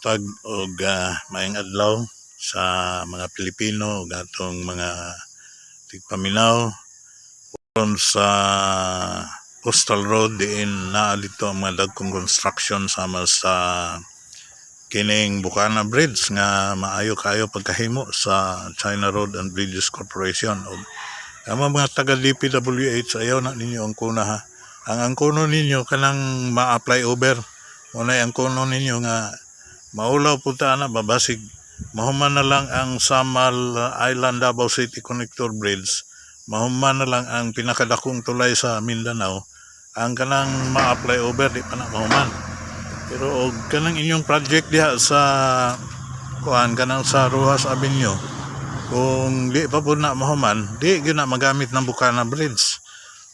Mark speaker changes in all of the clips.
Speaker 1: Tag og maayong adlaw sa mga Pilipino ug atong mga tigpaminaw ron sa Coastal Road diin naa dito ang mga dagkong construction sama sa kining Bukana Bridge nga maayo kayo pagkahimo sa China Road and Bridges Corporation. Og ang mga taga DPWH ayaw na ninyo ang kuna ha. Ang kuno ninyo kanang ma-apply over. Unay ang kuno ninyo nga maulaw punta na babasig mahuman na lang ang Samal Island Davao City Connector Bridge, mahuman na lang ang pinakadakong tulay sa Mindanao, ang kanang ma-apply over di pa na mahuman. Pero og kanang inyong project diha sa kuan kanang sa Rojas Avenue, kung di pa pud na mahuman, di gyud na magamit ng Bukana Bridge.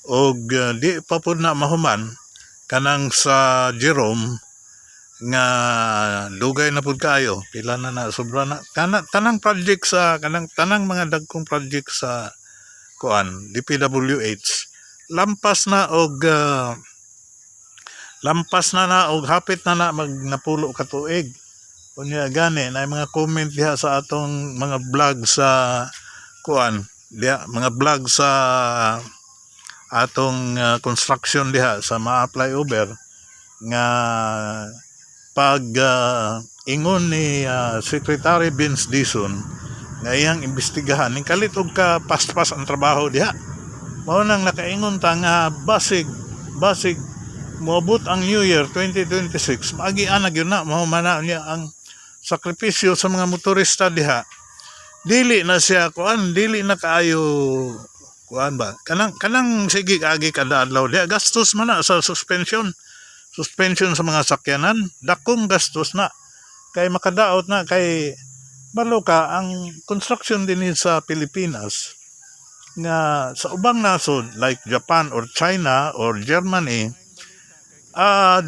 Speaker 1: Og di pa pud na mahuman kanang sa Jerome nga dugay na pud kayo, pila na sobra na tanang project sa kanang tanang mga dagkong project sa kuan DPWH lampas na og hapit na magnapulo ka tuig. Unya gani na mga comment diha sa atong mga vlog sa kuan diha, mga vlog sa atong construction diha sa ma-apply over nga pag ingon ni Secretary Vince Dizon nga iyang imbestigahan ning kalit og ka paspas ang trabaho diha, mao nang nakaingon ta nga basig moabot ang New Year 2026 maagi-ana gyud na mahumana niya ang sakripisyo sa mga motorista diha. Dili na siya kuan, dili na kaayo kuan ba kanang sige agi kada adlaw diha gastos man na sa suspension sa mga sakyanan, dakong gastos na kay makadaot na kay balo ka ang construction din sa Pilipinas nga sa ubang nasod like Japan or China or Germany,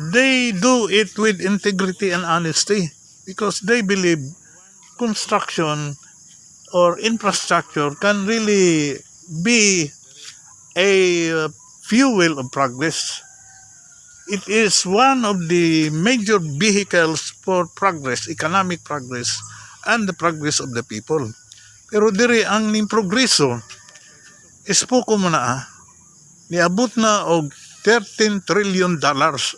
Speaker 1: they do it with integrity and honesty because they believe construction or infrastructure can really be a fuel of progress. It is one of the major vehicles for progress, economic progress, and the progress of the people. Pero diri ang ning progreso, ispuko mo na niabot na og $13 trillion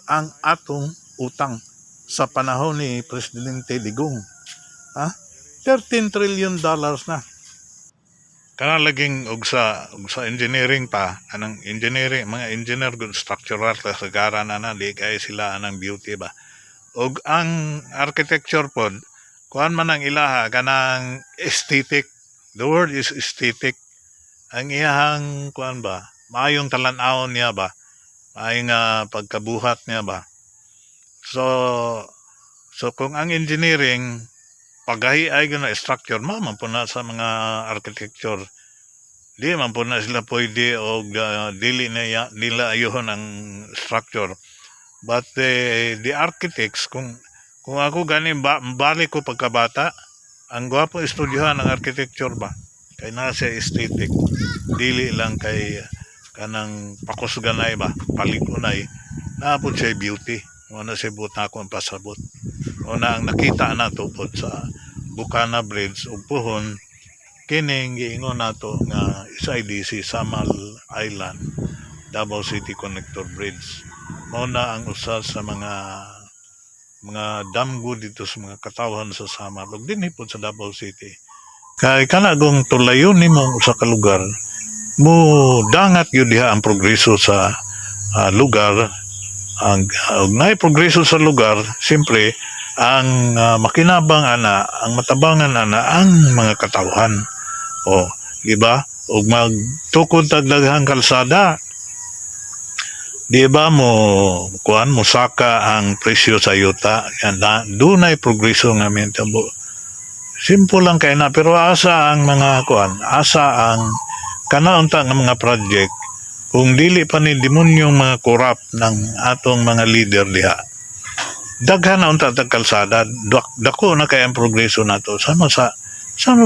Speaker 1: ang atong utang sa panahon ni Presidente Digong. 13 trillion dollars na. Kana laging og sa engineering pa anang engineering mga engineer good structural kasagaran na di kay sila anang beauty ba og ang architecture pod kuan man ang ilaha kanang aesthetic, the word is aesthetic. Ang iyang kuan ba maayong talan-awon niya ba, maayong pagkabuhat niya ba. So kung ang engineering pagahi ay gana structure man po na sa mga architecture, di man po na sila pwede o dili na nila ayuhon ang structure. But the architects, kung ako gani balik ko pagkabata, ang gwapo estudyohan ng architecture ba kay nasa aesthetic, dili lang kay kanang pakusganay ba palitunay naapod siya beauty. Una siya buta ko ang pasabot. Una ang nakita nato pod sa Bukana Bridge ug puhon kining giingon nato nga SIDC Samal Island Davao City Connector Bridge. Mao na ang usa sa mga damgo dito sa mga katawhan sa Samal ug dinhi pod sa Davao City. Kay kanagong tulayon nimo sa kalugar mo dangat gyud diha ang progreso sa lugar. Ang nay progreso sa lugar, siyempre ang makinabang ana, ang matabangan ana ang mga katawhan. O, di ba? Ug magtukod tag daghang kalsada. Di ba mo saka ang presyo sa yuta. Yan dunay progreso nga mentabo Simple lang kay na pero asa ang mga kuan, asa ang kanaunta nga mga project kung dili pa ni demonyong mga corrupt ng atong mga leader diha. Daghan na unta tag kalsada, dako na kay ang progreso nato. Sama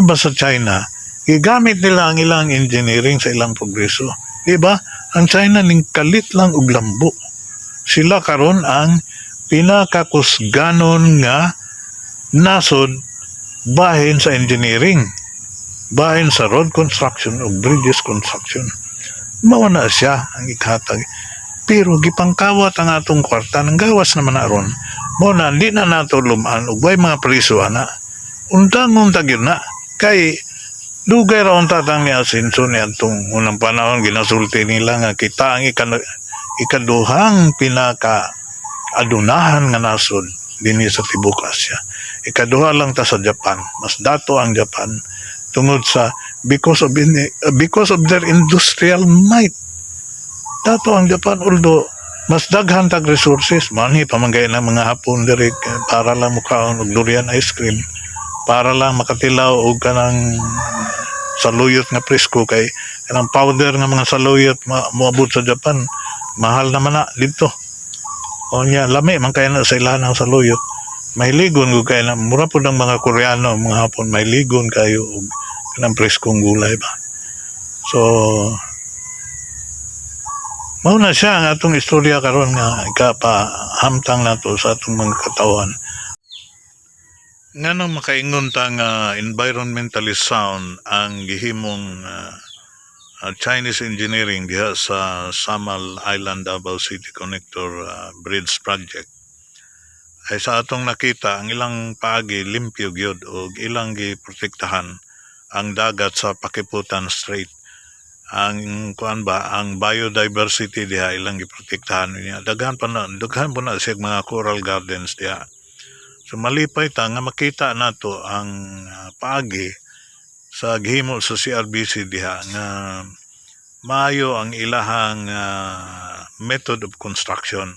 Speaker 1: ba sa China? Gigamit nila ang ilang engineering sa ilang progreso. Di ba? Ang China ning kalit lang og lambo. Sila karon ang pinakakusganon nga nasod bahin sa engineering, bahin sa road construction o bridges construction. Mao na siya ang ikhatag. Pero gipangkawat ang atong kwarta ng gawas naman aron. Mo na di na nato lumaan ug way mga priso ana. Untang gyud na kay dugay ra unta tang ni Asenso ni atong unang panahon ginasulti nila nga kita ang ikaduhang pinaka adunahan nga nasod dinhi sa tibuok Asya. Ikaduha lang ta sa Japan. Mas dato ang Japan tungod sa because of their industrial might. Dato ang Japan although mas daghan tag resources manhi pamanggay ng mga Hapon diri para lang mukaon og durian ice cream, para lang makatilaw og kanang saluyot nga presko kay kanang powder nga mga saluyot moabot sa Japan mahal naman na dito. O nya lami man kay na sa ilahan ang saluyot. Mahiligon ko kay na mura pud ang mga Koreano mga Hapon mahiligon kayo og kanang preskong gulay ba. So mao na siya ang atong istorya karon nga ikapahamtang nato sa atong mga katawan. Nganong makaingon ta nga environmentally sound ang gihimong Chinese engineering diha sa Samal Island Davao City Connector Bridge Project. Ay sa atong nakita ang ilang paagi limpyo gyud og ilang giprotektahan ang dagat sa Pakiputan Strait. Ang biodiversity diha ilang giprotektahan niya. Daghan po na siya mga coral gardens diha. So malipay ta nga makita nato ang paagi sa gihimo sa CRBC diha nga maayo ang ilahang method of construction.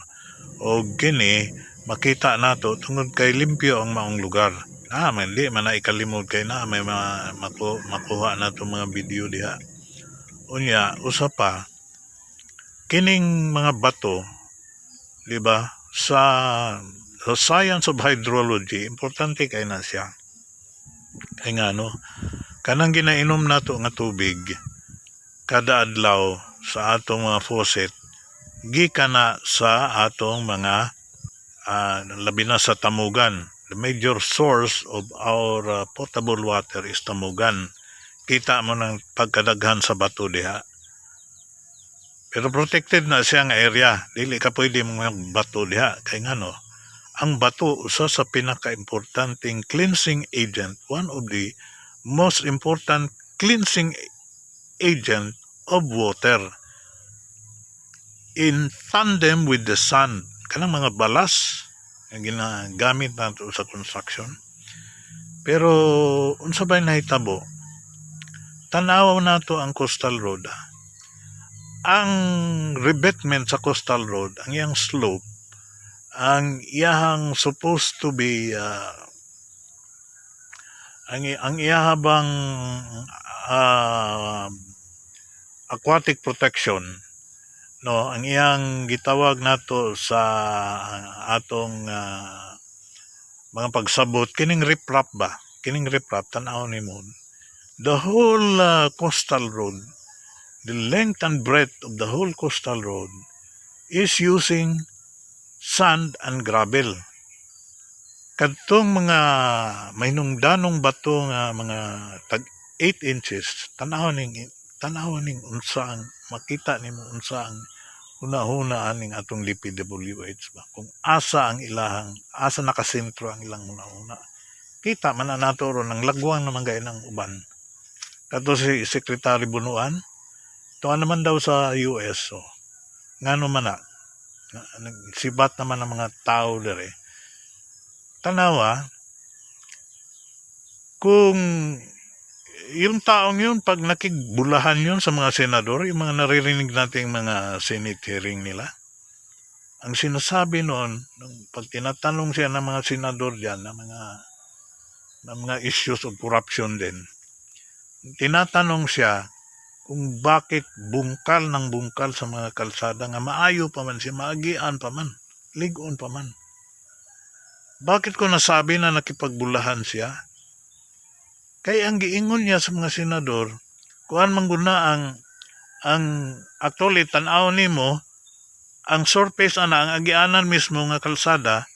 Speaker 1: O kini makita nato tungod kay limpyo ang maong lugar. Di man na ikalimod kay na may makuha nato mga video diha. Unya, usa pa, kining mga bato, di ba, sa science of hydrology, importante kay na siya. Kaya nga, no, kanang ginainom nato nga tubig, kada adlaw sa atong mga faucet, gikan na sa atong mga, labi na sa Tamugan. The major source of our potable water is Tamugan. Kita mo ng pagkadaghan sa bato diha. Pero protected na siyang area. Dili ka pwede mong bato diha. Kaya nga no, ang bato usa sa pinaka-importanting cleansing agent, one of the most important cleansing agent of water in tandem with the sand. Kanang mga balas na ginagamit nato sa construction. Pero unsa bay nahitabo? Tanaw nato ang coastal road. Ang revetment sa coastal road, ang iyang slope, ang iyang supposed to be ang iyahabang aquatic protection, no, ang iyang gitawag nato sa atong mga pagsabot kining riprap ba, kining riprap tanaw nimo. The whole coastal road, the length and breadth of the whole coastal road is using sand and gravel. Kadtong mga mahinungdanong bato nga mga tag 8 inches, tanahon ning unsa ang makita nimo unsa ang hunahuna aning atong DPWH ba. Kung asa nakasentro ang ilang hunahuna. Kita man na nato ron ang lagwang naman gay ng uban. Kato si Secretary Bunuan, tuwa naman daw sa US, so, ngano man na, sibat naman ng mga tao dere. Tanawa, kung yung taong yun, pag nakigbulahan yun sa mga senador, yung mga naririnig nating mga Senate hearing nila, ang sinasabi noon, pag tinatanong siya ng mga senador dyan, ng ng mga issues of corruption din. Tinatanong siya kung bakit bungkal ng bungkal sa mga kalsada nga maayo pa man siya, maagian pa man, ligon pa man. Bakit ko nasabi na nakipagbulahan siya? Kaya ang giingon niya sa mga senador, kuan mangguna ang actually tanaw nimo ang surface ang agianan mismo nga kalsada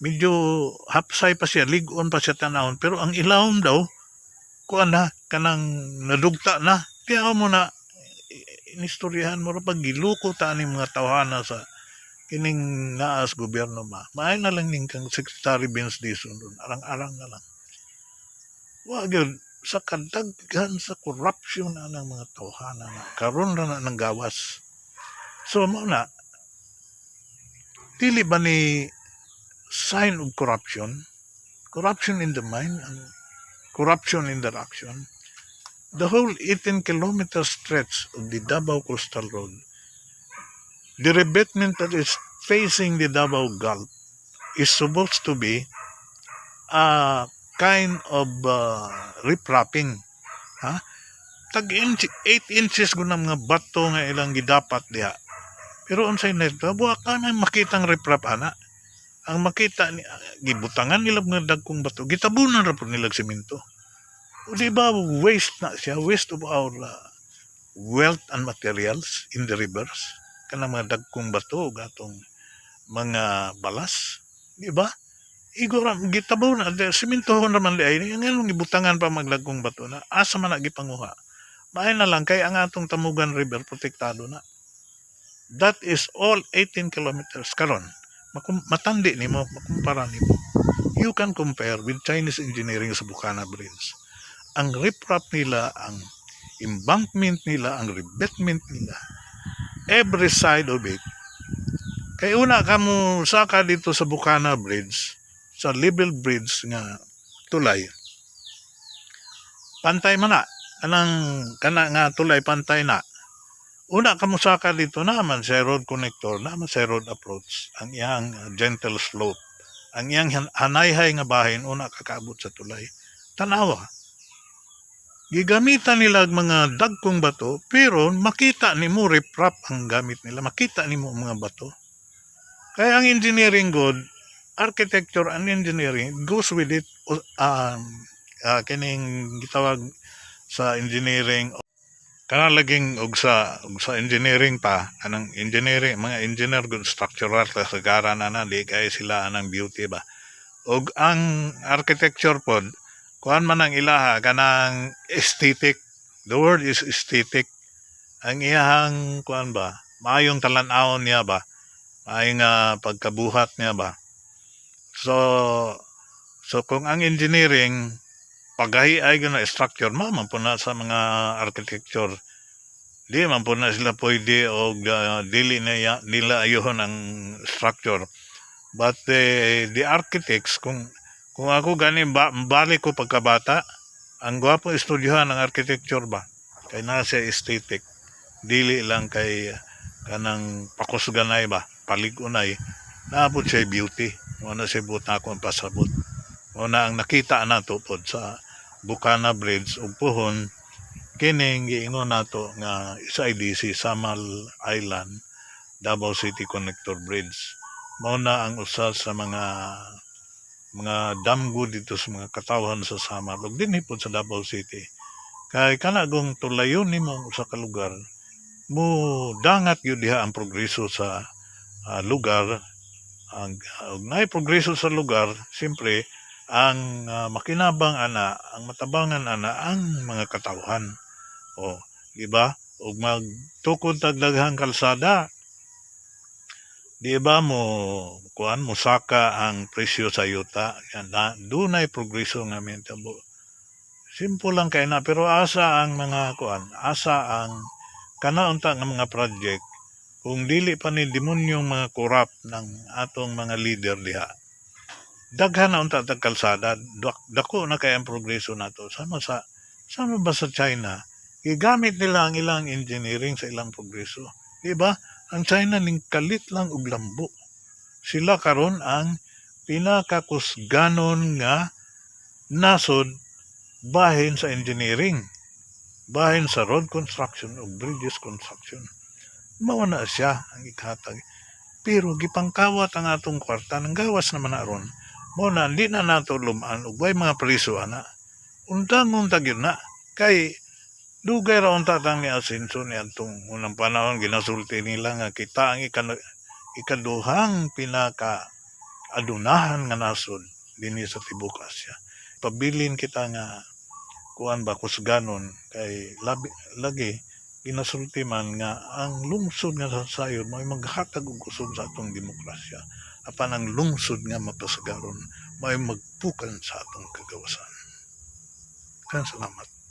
Speaker 1: medyo hapsay pa siya, ligon pa siya tanawon, pero ang ilawom daw kuan na kanang nadugta na. Kaya mo na inistoryahan mo ra pag giluko ta ni mga tawhana sa kining naas gobyerno maay na lang ning kang Secretary Vince Dizon doon, arang-arang na lang. Wa gyud sa kadaghan sa corruption na ng mga tawhana na karon ra na ng gawas. So mo na dili ba ni sign of corruption? Corruption in the mind and corruption in the action. The whole 18-kilometer stretch of the Davao Coastal Road, the revetment that is facing the Davao Gulf is supposed to be a kind of riprapping. Ha? Tag-8 inches ko ng mga bato nga ilang gidapat diha. Pero unsay nito, buwa ka na makitang riprap ana. Ang makita ni gibutangan nila mga dagkong bato, gitabunan ra po nila semento. O di ba waste na siya, waste of our wealth and materials in the rivers. Kanang mga dagkong bato, gatong mga balas, di ba? Igora gitabunan, semento naman di ay, ngayon gibutangan pa maglagkong bato na, asa man na gipanguha. Maay na lang, kay ang atong Tamugan River, protektado na. That is all 18 kilometers karon. Matandi nimo, makumpara nimo. You can compare with Chinese engineering sa Bukana Bridge. Ang riprap nila, ang embankment nila, ang revetment nila, every side of it. Kaya una ka mo saka dito sa Bukana Bridge, sa level bridge nga tulay. Pantay man na, kana nga tulay pantay na. Una ka mo saka dito naman sa road connector, naman sa road approach, ang iyang gentle slope. Ang iyang hanayhay nga bahin, una kakaabot sa tulay. Tanawa. Gigamitan nila mga dagkong bato, pero makita ni mo riprap ang gamit nila. Makita ni mo mga bato. Kaya ang engineering good, architecture and engineering goes with it. Kining gitawag sa engineering, kanalaging og sa engineering pa, anang engineering, mga engineer good structural kasagaran na di kaya sila anang beauty ba. Og ang architecture pod, kuan man ang ilaha kanang aesthetic. The word is aesthetic. Ang iyang kuan ba, maayong talan-awon niya ba, maayong pagkabuhat niya ba. So kung ang engineering pagahi ay gana structure, man po na sa mga architecture, di man po na sila pwede o dili na nila ayuhon ang structure. But the architects, kung ako gani balik ko pagkabata, ang gwapo estudyohan ng architecture ba, kay nasa aesthetic, dili lang kay kanang pakusganay ba, paligunay, naabot siya beauty. Muna siya buta akong pasabot. Muna ang nakita nato pod sa Bukana Bridge ug puhon kining giingon nato nga sa IDC Samal Island Davao City Connector Bridge. Mao na ang usa sa mga damgo dito sa mga katawhan sa Samar ug dinhi pod sa Davao City. Kay kanagong tulayon nimo sa kalugar, mo dangat gyud diha ang progreso sa lugar. Ang nay progreso sa lugar, siyempre ang makinabang ana, ang matabangan ana ang mga katawhan. O, di ba? Ug magtukod tagdaghang kalsada, di ba mo saka ang presyo sa yuta, yan na dunay progreso nga mentabo. Simple lang kay na, pero asa ang mga asa ang kanaunta nga mga project kung dili pa ni demonyong mga korap ng atong mga leader diha. Daghan na unta tag kalsada, dako na kay ang progreso nato. Sama ba sa China, gigamit nila ang ilang engineering sa ilang progreso. Di ba? Ang China ning kalit lang og lambo. Sila karon ang pinakakusganon nga nasod bahin sa engineering, bahin sa road construction o bridges construction. Mao na siya ang ikatag. Pero gipangkawat ang atong kwarta ng gawas naman na ron. Mao na di na nato lumaan ug way mga priso ana. Untang-untag yun na. Kay dugay ra unta tang ni Asenso ni atong unang panahon ginasulti nila nga kita ang ikaduhang pinaka adunahan nga nasod dinhi sa tibuok Asya. Pabilin kita nga kuan ba kusganon kay lagi ginasulti man nga ang lungsod nga sa sayod may maghatag og kusog sa atong demokrasya. Apan ang lungsod nga mapasagaron may magpukan sa atong kagawasan. Salamat.